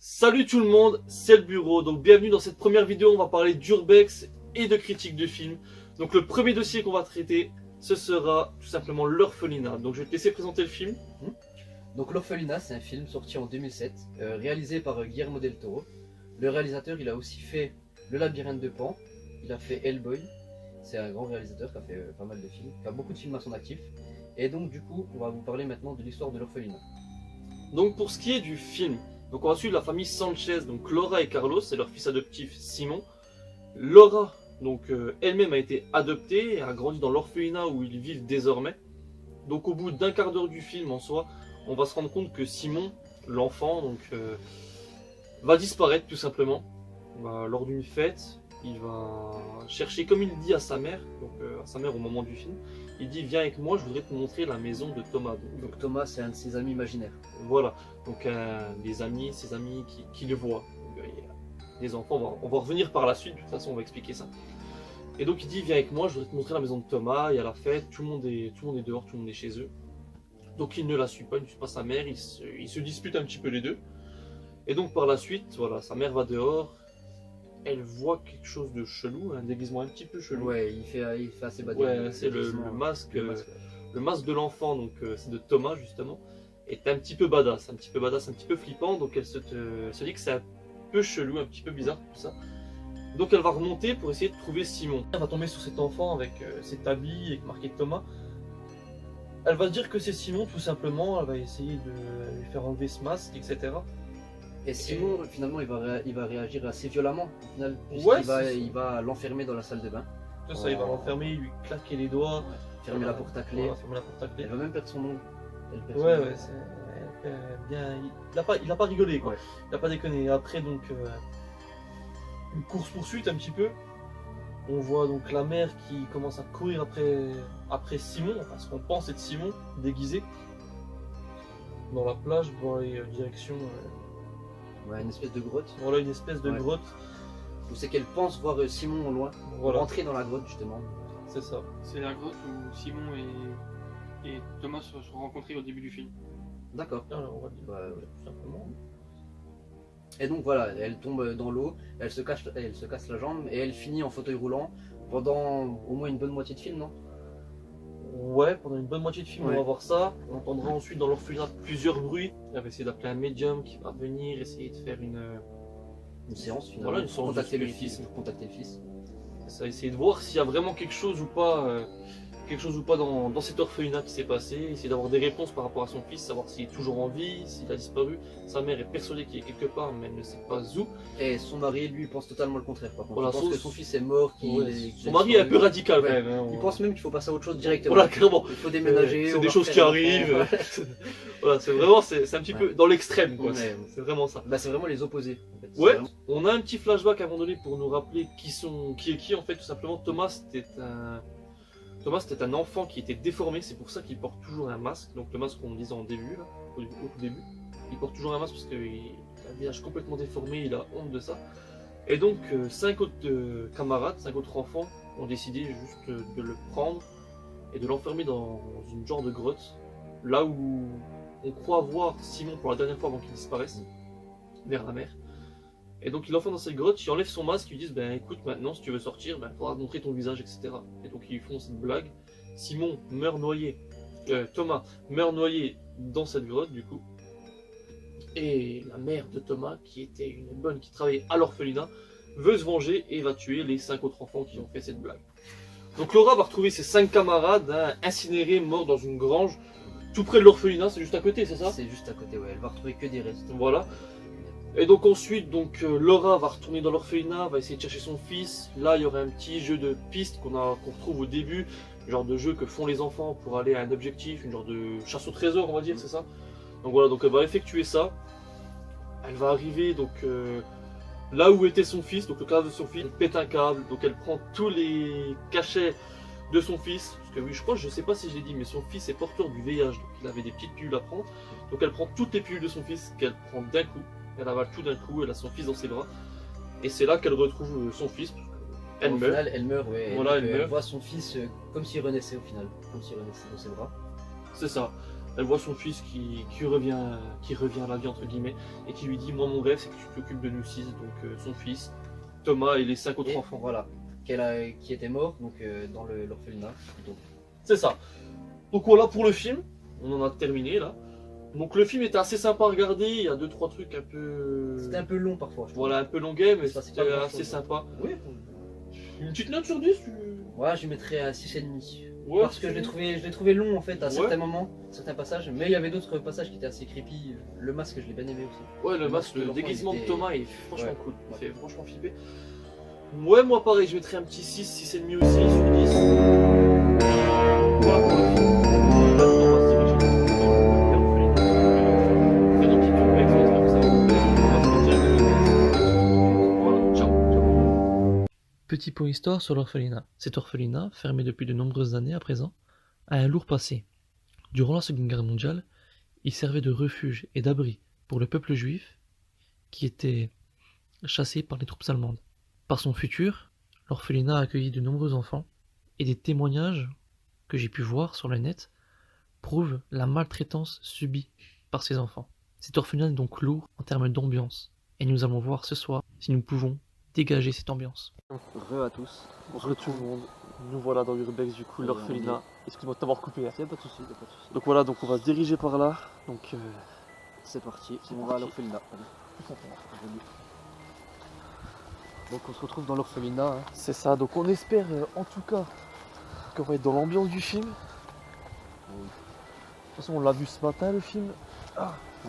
Salut tout le monde, c'est le bureau. Donc bienvenue dans cette première vidéo, on va parler d'urbex et de critiques de films. Donc le premier dossier qu'on va traiter, ce sera tout simplement l'orphelinat. Donc je vais te laisser présenter le film. Donc l'orphelinat, c'est un film sorti en 2007, réalisé par Guillermo del Toro. Le réalisateur, il a aussi fait Le Labyrinthe de Pan, il a fait Hellboy. C'est un grand réalisateur qui a fait pas mal de films, qui a beaucoup de films à son actif. Et donc du coup, on va vous parler maintenant de l'histoire de l'orphelinat. Donc pour ce qui est du film, donc on va suivre la famille Sanchez, donc Laura et Carlos, c'est leur fils adoptif Simon. Laura, donc elle-même a été adoptée et a grandi dans l'orphelinat où ils vivent désormais. Donc au bout d'un quart d'heure du film en soi, on va se rendre compte que Simon, l'enfant, va disparaître tout simplement. Lors d'une fête, il va chercher, comme il dit à sa mère, à sa mère au moment du film, il dit viens avec moi, je voudrais te montrer la maison de Thomas. Donc Thomas, c'est un de ses amis imaginaires. Voilà, donc ses amis qui le voient. Donc, les enfants, on va revenir par la suite, de toute façon on va expliquer ça. Et donc il dit viens avec moi, je voudrais te montrer la maison de Thomas, il y a la fête, tout le monde est dehors, tout le monde est chez eux. Donc il ne la suit pas, il ne suit pas sa mère, ils se disputent un petit peu les deux. Et donc par la suite, voilà, sa mère va dehors, elle voit quelque chose de chelou, un déguisement un petit peu chelou. Ouais, il fait assez bad. Ouais, c'est le masque de l'enfant, donc c'est de Thomas justement, est un petit peu badass, un petit peu flippant, donc elle se dit que c'est un peu chelou, un petit peu bizarre tout ça. Donc elle va remonter pour essayer de trouver Simon. Elle va tomber sur cet enfant avec cet habit avec marqué Thomas. Elle va se dire que c'est Simon tout simplement, elle va essayer de lui faire enlever ce masque, etc. Et Simon, finalement, il va réagir assez violemment. Au final, Ouais, il va l'enfermer dans la salle de bain. Tout ça, il va l'enfermer, lui claquer les doigts. Ouais. Fermer la porte à clé. Fermer la porte à clé. Elle va même perdre son nom. Ouais, bien. Il a pas rigolé quoi. Ouais. Il a pas déconné. Après donc une course poursuite un petit peu. On voit donc la mère qui commence à courir après Simon, enfin ce qu'on pense être Simon déguisé dans la plage dans les directions. Ouais, une espèce de grotte. Voilà une espèce de grotte. Où c'est qu'elle pense voir Simon au loin. Voilà. Rentrer dans la grotte justement. C'est ça. C'est la grotte où Simon et Thomas se sont rencontrés au début du film. D'accord. Alors, on va dire tout simplement. Et donc voilà, elle tombe dans l'eau, elle se casse la jambe et elle finit en fauteuil roulant pendant au moins une bonne moitié de film, non? Ouais, pendant une bonne moitié de film, Ouais. on va voir ça. On entendra ensuite dans l'orphelinat plusieurs bruits. Elle va essayer d'appeler un médium qui va venir, essayer de faire une séance finalement. Voilà, une séance contacter de le fils, spiritisme. contacter le fils. Ça, essayer de voir s'il y a vraiment quelque chose ou pas dans cet orphelinat qui s'est passé, essayer d'avoir des réponses par rapport à son fils, savoir s'il est toujours en vie, s'il a disparu. Sa mère est persuadée qu'il est quelque part, mais elle ne sait pas où. Et son mari, lui, pense totalement le contraire. Par contre, Voilà, il pense que son fils est mort. Son mari est un peu radical quand Ouais. même. Hein, Il pense même qu'il faut passer à autre chose directement. Voilà, clairement. Il faut déménager. C'est on des va choses qui faire un arrivent. enfant. Voilà, c'est un petit peu dans l'extrême, quoi. Ouais. C'est vraiment ça. Bah, c'est vraiment les opposés. En fait. Ouais, Vraiment... on a un petit flashback à un moment donné pour nous rappeler qui est qui en fait, tout simplement. Thomas c'était un enfant qui était déformé, c'est pour ça qu'il porte toujours un masque. Donc le masque qu'on disait en début, là, au tout début, il porte toujours un masque parce qu'il a un visage complètement déformé, il a honte de ça. Et donc 5 autres camarades, 5 autres enfants ont décidé juste de le prendre et de l'enfermer dans une genre de grotte, là où on croit voir Simon pour la dernière fois avant qu'il disparaisse, vers la mer. Et donc il l'enferme dans cette grotte, il enlève son masque, ils disent ben écoute maintenant si tu veux sortir, ben faudra montrer ton visage, etc. Et donc ils font cette blague. Simon meurt noyé, Thomas meurt noyé dans cette grotte du coup. Et la mère de Thomas, qui était une bonne, qui travaillait à l'orphelinat, veut se venger et va tuer les 5 autres enfants qui ont fait cette blague. Donc Laura va retrouver ses 5 camarades incinérés, morts dans une grange, tout près de l'orphelinat, c'est juste à côté, c'est ça? C'est juste à côté, ouais. Elle va retrouver que des restes. Voilà. Et donc ensuite, Laura va retourner dans l'orphelinat, va essayer de chercher son fils. Là, il y aura un petit jeu de piste qu'on retrouve au début, genre de jeu que font les enfants pour aller à un objectif, une genre de chasse au trésor, on va dire, c'est ça. Donc voilà, donc elle va effectuer ça. Elle va arriver là où était son fils, donc le cadavre de son fils, elle pète un câble, donc elle prend tous les cachets de son fils, parce que oui, je sais pas si je l'ai dit, mais son fils est porteur du VIH, donc il avait des petites pilules à prendre. Donc elle prend toutes les pilules de son fils qu'elle prend d'un coup. Elle avale tout d'un coup, elle a son fils dans ses bras. Et c'est là qu'elle retrouve son fils. Elle Au meurt. final, elle meurt, ouais. Voilà, elle elle meurt. voit son fils comme s'il renaissait au final. Comme s'il renaissait dans ses bras. C'est ça. Elle voit son fils qui revient à la vie entre guillemets et qui lui dit moi mon rêve c'est que tu t'occupes de nous 6, donc son fils, Thomas et les 5 autres Et enfants. voilà, qui était mort donc, dans l'orphelinat. Donc, C'est ça. Donc voilà pour le film, on en a terminé là. Donc le film était assez sympa à regarder, il y a 2-3 trucs un peu... c'était un peu long parfois. Je trouve. Voilà, un peu longuet, mais Ça, c'est c'était pas grand-chose, assez ouais. sympa. Oui. Une petite note sur 10 Ouais, je lui mettrais à 6,5. Ouais, Parce que je l'ai trouvé long en fait à Ouais. certains moments, certains passages, mais il y avait d'autres passages qui étaient assez creepy. Le masque, je l'ai bien aimé aussi. Ouais, le masque, de le l'enfant, déguisement il de était- Thomas est franchement Ouais. cool. Il Ouais. fait franchement flipper. Ouais, moi pareil, je mettrais un petit 6,5 aussi sur 10. Voilà pour le film. Maintenant, on va se diriger vers l'orphelinat. Faites un petit tour avec, j'espère que ça va vous plaire. On va se mettre directement. Voilà, ciao. Petit point histoire sur l'orphelinat. Cet orphelinat, fermé depuis de nombreuses années à présent, a un lourd passé. Durant la Seconde Guerre mondiale, il servait de refuge et d'abri pour le peuple juif qui était chassé par les troupes allemandes. Par son futur, l'orphelinat a accueilli de nombreux enfants et des témoignages que j'ai pu voir sur le net prouvent la maltraitance subie par ces enfants. Cet orphelinat est donc lourd en termes d'ambiance et nous allons voir ce soir si nous pouvons dégager cette ambiance. Re à tous. On se retrouve, nous voilà dans l'urbex du coup, Ouais, l'orphelinat. Excuse-moi de t'avoir coupé. Hein. Y'a pas de soucis, y'a pas de soucis. Donc voilà, donc on va se diriger par là. Donc C'est parti, C'est on va à parti. l'orphelinat. Donc on se retrouve dans l'orphelinat. Hein. c'est ça, donc on espère en tout cas qu'on va être dans l'ambiance du film. Oui. De toute façon on l'a vu ce matin le film. On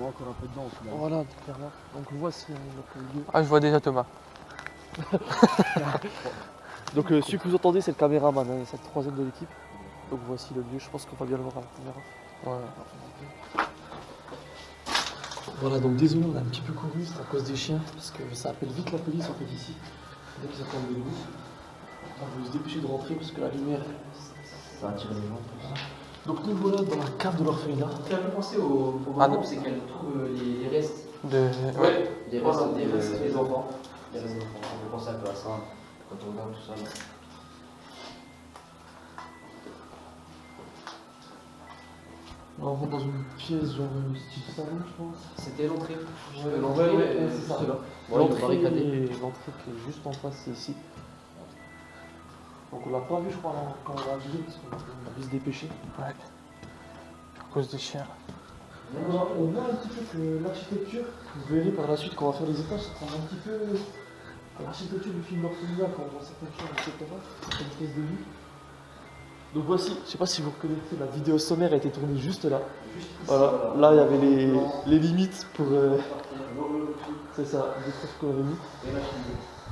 est encore un peu dedans au final. Voilà, clairement. Donc voici notre lieu. Ah, je vois déjà Thomas. Donc celui que vous entendez c'est le caméraman, hein, c'est le troisième de l'équipe. Donc voici le lieu, je pense qu'on va bien le voir à la caméra. Ouais. Voilà, donc désolé, on a un petit peu couru, c'est à cause des chiens, parce que ça appelle vite la police en fait ici. Dès qu'ils entendent des bruits, on veut se dépêcher de rentrer parce que la lumière. Ça attire les gens. Donc nous voilà dans la cave de l'orphelinat. Ça fait penser au Ah, moment non. où c'est qu'elle trouve les restes. De... Ouais. Les restes, Voilà, des des restes restes des enfants. Les restes des enfants. On peut penser un peu à ça quand on regarde tout ça. Là. On rentre dans une pièce, genre un style salon, je pense. C'était l'entrée. Ouais, c'est ça. Juste là. Ouais, L'entrée barricadé. qui est juste en face, c'est ici. Donc on l'a pas vu, je crois, quand on l'a vu, parce qu'on a dû se dépêcher. Ouais. À cause des chiens. On voit un petit peu que l'architecture, vous verrez par la suite quand on va faire les étages, ça ressemble un petit peu à l'architecture du film L'Orphelinat quand on voit certaines choses, etc. C'est une pièce de vue. Donc voici, je sais pas si vous reconnaissez, la vidéo sommaire a été tournée juste là. Voilà, là il y avait les limites pour. C'est ça, des trucs qu'on avait mis.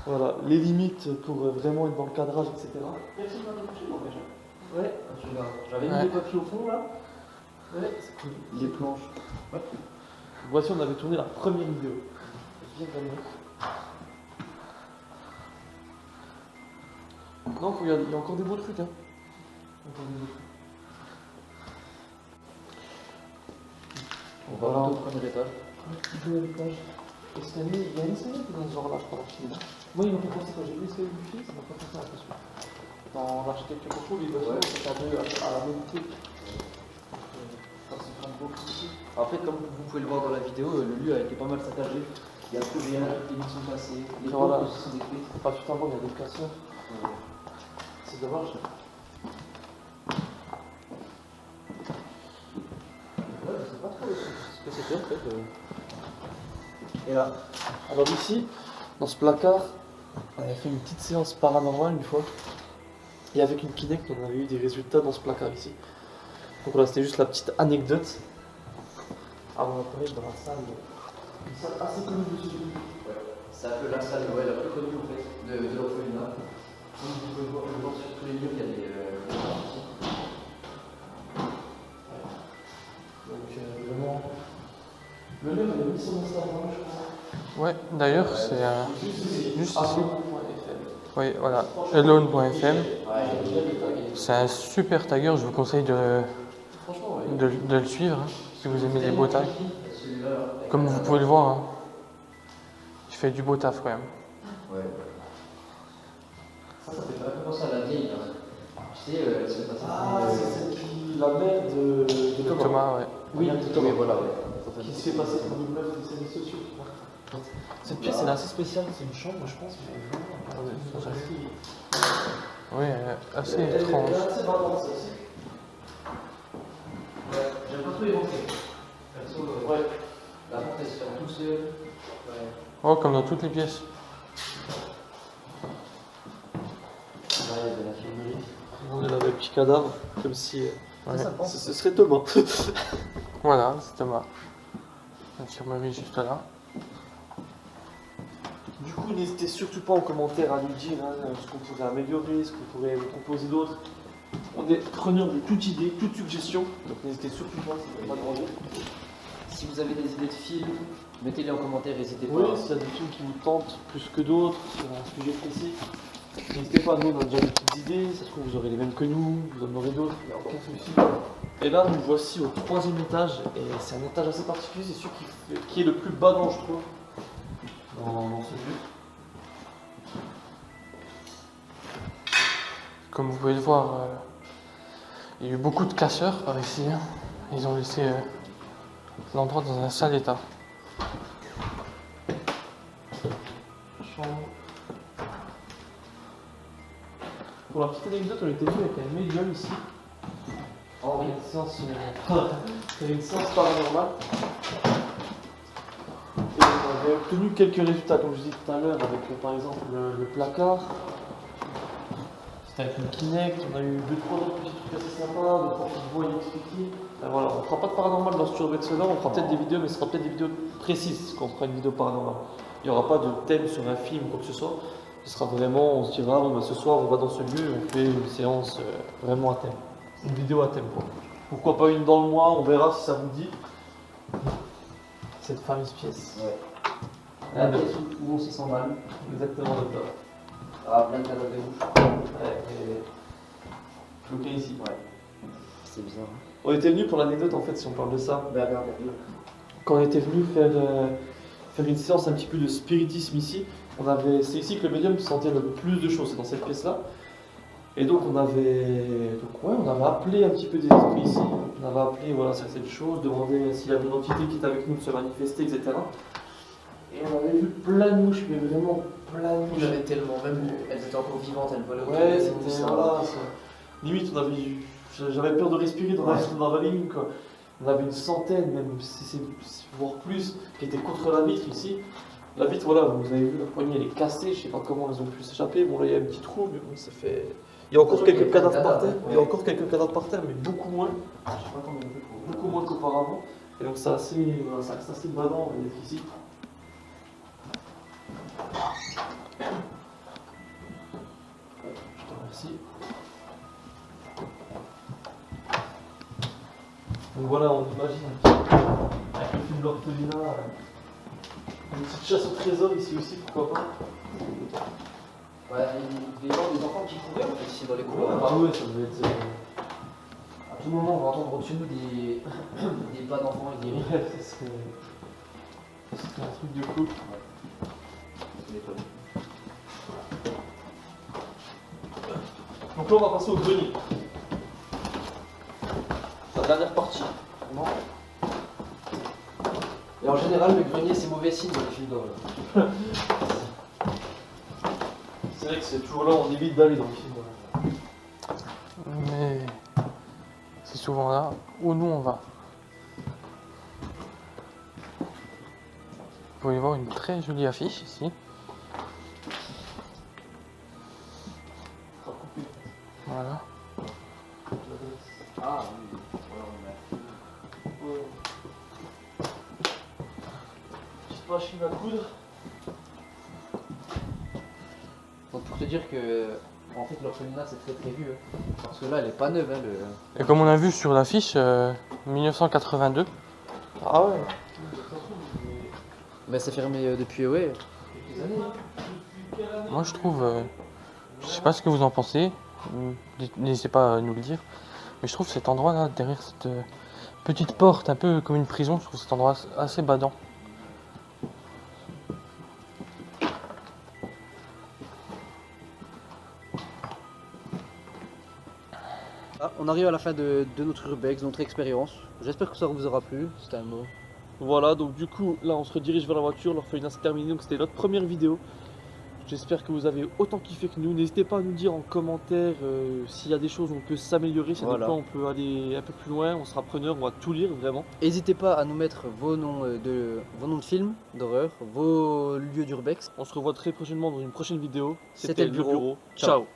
Voilà, les limites pour vraiment être dans le cadrage, etc. Personne n'a touché, moi déjà. Ouais, J'avais Ouais. mis les papiers au fond là. ouais, c'est cool. Les planches. Ouais. Voici, on avait tourné la première vidéo. Bien gagné. Non, il y a encore des beaux trucs. Hein. Encore des beaux trucs. On va monter au premier étage. Deuxième étage. Escalier, il y a un escalier qui est dans ce genre-là, je crois, dans le film. Moi, il m'a fait penser, quand j'ai vu l'escalier du film, ça m'a fait penser à l'impression. Dans l'architecture, je trouve, les bâtiments, c'est un peu à la même truc. Ça se prend beaucoup aussi. Après, comme vous pouvez le voir dans la vidéo, le lieu a été pas mal saccagé. Il y a plus rien, les lits sont cassés, les Voilà. portes aussi sont détruites. Pas tout en bas, il y a des casseurs. C'est dommage. Ouais, je sais pas trop ce que c'était en fait. Et là, Alors ici, dans ce placard, on avait fait une petite séance paranormale une fois. Et avec une Kinect, on avait eu des résultats dans ce placard ici. Donc voilà, c'était juste la petite anecdote. Avant d'entrer dans la salle, une salle assez connue de ce film. c'est un peu la salle la plus connue en fait de l'orphelinat. Comme vous pouvez le voir sur tous les murs, il y a des parties. Donc vraiment, le mec il a mis son Instagram, je crois. Ouais, d'ailleurs, c'est juste ici. Alone.fr. Oui, voilà. Alone.fm. Ouais, il y a des tags. C'est un super tagger, je vous conseille Franchement, ouais. de le suivre hein, si vous aimez les beaux tags. Celui-là, Comme vous pouvez le voir, hein, il fait du beau taf quand même. ouais. Ça fait un peu penser à la vieille là. Tu sais, c'est passé. Ah, c'est celle qui, la mère de Thomas. Thomas, ouais. Oui, Thomas. voilà, ouais. Qui se fait passer pour une meuf des services sociaux, tu vois. Cette pièce, elle est assez spéciale, c'est une chambre, je pense. Oui, assez étrange. Elle est assez badante, ça aussi. Ouais, j'aime pas trop les montrer. Ouais. La porte, elle se ferme tout seul. Ouais. Oh, comme dans toutes les pièces. Là, il y a de l'infirmerie. On avait un petit cadavre, comme si. Ouais. Ce serait Thomas. Voilà, c'est Thomas. L'infirmerie juste là. Du coup, n'hésitez surtout pas en commentaire à nous dire ce qu'on pourrait améliorer, ce qu'on pourrait vous proposer d'autre. On est preneur de toute idée, toute suggestion, donc n'hésitez surtout pas, ça ne va pas demander. Si vous avez des idées de films, mettez-les en commentaire, n'hésitez pas. Oui, s'il y a des films qui vous tentent plus que d'autres, sur un sujet précis, n'hésitez pas, nous on a déjà des petites idées, ça se trouve vous aurez les mêmes que nous, vous en aurez d'autres, il n'y a aucun souci. Et là, nous voici au 3e étage, et c'est un étage assez particulier, c'est celui qui est le plus badant, je trouve, dans ce lieu. Comme vous pouvez le voir, il y a eu beaucoup de casseurs par ici. Hein. Ils ont laissé l'endroit dans un sale état. Chambre. Pour la petite anecdote, on était venu avec un médium ici. Oh, Une séance, c'était une séance paranormale. Et on avait obtenu quelques résultats, comme je disais tout à l'heure, avec par exemple le placard. C'était avec une Kinect, on a eu 2-3 autres petits trucs assez sympas, 2-3 petites voix inexpliquées. Voilà, on ne fera pas de paranormal dans ce Urbex-là, on fera peut-être des vidéos, mais ce sera peut-être des vidéos précises quand on fera une vidéo paranormale. Il n'y aura pas de thème sur un film ou quoi que ce soit. Ce sera vraiment, on se dira, bon, bah, ce soir on va dans ce lieu et on fait une séance vraiment à thème. Une vidéo à thème quoi. Pourquoi pas une dans le mois, on verra si ça vous dit. Cette fameuse pièce. Ouais. La pièce où on se sent mal. Exactement, docteur. Ah, plein de cadavres de rouge. Ouais, bloqué ici. Ouais. C'est bizarre. On était venu pour l'anecdote en fait, si on parle de ça. Ben, regarde. Quand on était venu faire une séance un petit peu de spiritisme ici, c'est ici que le médium sentait le plus de choses, c'est dans cette pièce-là. Et donc on avait appelé un petit peu des esprits ici, on avait appelé voilà, certaines choses, demandé s'il y avait une entité qui était avec nous de se manifester, etc. Et on avait vu plein de mouches, mais vraiment plein de Il y mouches. avait tellement, même elles étaient encore vivantes, elles volaient autour Ouais, de nous, c'était ça. voilà. Limite, j'avais peur de respirer dans la ligne quoi. On avait une centaine, même voire plus, qui étaient contre la vitre ici. La vitre, voilà, vous avez vu, la poignée elle est cassée, je sais pas comment elles ont pu s'échapper. Bon là il y a un petit trou, mais bon ça fait. Il y a encore quelques cadavres par terre. Il y a encore quelques cadavres par terre, mais beaucoup moins. Je sais pas comment on fait pour. Beaucoup moins qu'auparavant. Et donc ça reste assez badant d'être ici. Je te remercie. Donc voilà, on imagine avec le film L'Orphelinat, une petite chasse au trésor ici aussi, pourquoi pas. Ouais, il y a des enfants qui couraient en fait ici dans les couloirs. Ah ouais, ça devait être. À tout moment, on va entendre au-dessus de nous des pas d'enfants et des rires. Ouais, ça serait un truc de cool. Ça m'étonne. Donc là, on va passer au grenier. La dernière partie. Non. Et en général, le grenier, c'est mauvais signe dans les films d'horreur. C'est vrai que c'est toujours là, on évite d'aller dans le film. Mais c'est souvent là où nous on va. Vous pouvez voir une très jolie affiche ici. Voilà. Ah oui, ouais, Petite machine à coudre. Donc pour te dire que en fait l'orphelinat c'est très très vieux. Hein. Parce que là elle est pas neuve hein, Et comme on a vu sur l'affiche, 1982. Ah ouais. Mais c'est fermé depuis ouais. Quelques années. Moi je trouve, je sais pas ce que vous en pensez, n'hésitez pas à nous le dire, mais je trouve cet endroit là, derrière cette petite porte, un peu comme une prison, je trouve cet endroit assez badant. Ah, on arrive à la fin de notre urbex, de notre expérience. J'espère que ça vous aura plu. C'était un mot. Voilà, donc du coup, là on se redirige vers la voiture, l'orphelinat c'est terminé, donc c'était notre première vidéo. J'espère que vous avez autant kiffé que nous. N'hésitez pas à nous dire en commentaire s'il y a des choses où on peut s'améliorer, s'il y a des Voilà. points où on peut aller un peu plus loin, on sera preneur, on va tout lire vraiment. N'hésitez pas à nous mettre vos noms de films d'horreur, vos lieux d'urbex. On se revoit très prochainement dans une prochaine vidéo. C'était le bureau. Ciao.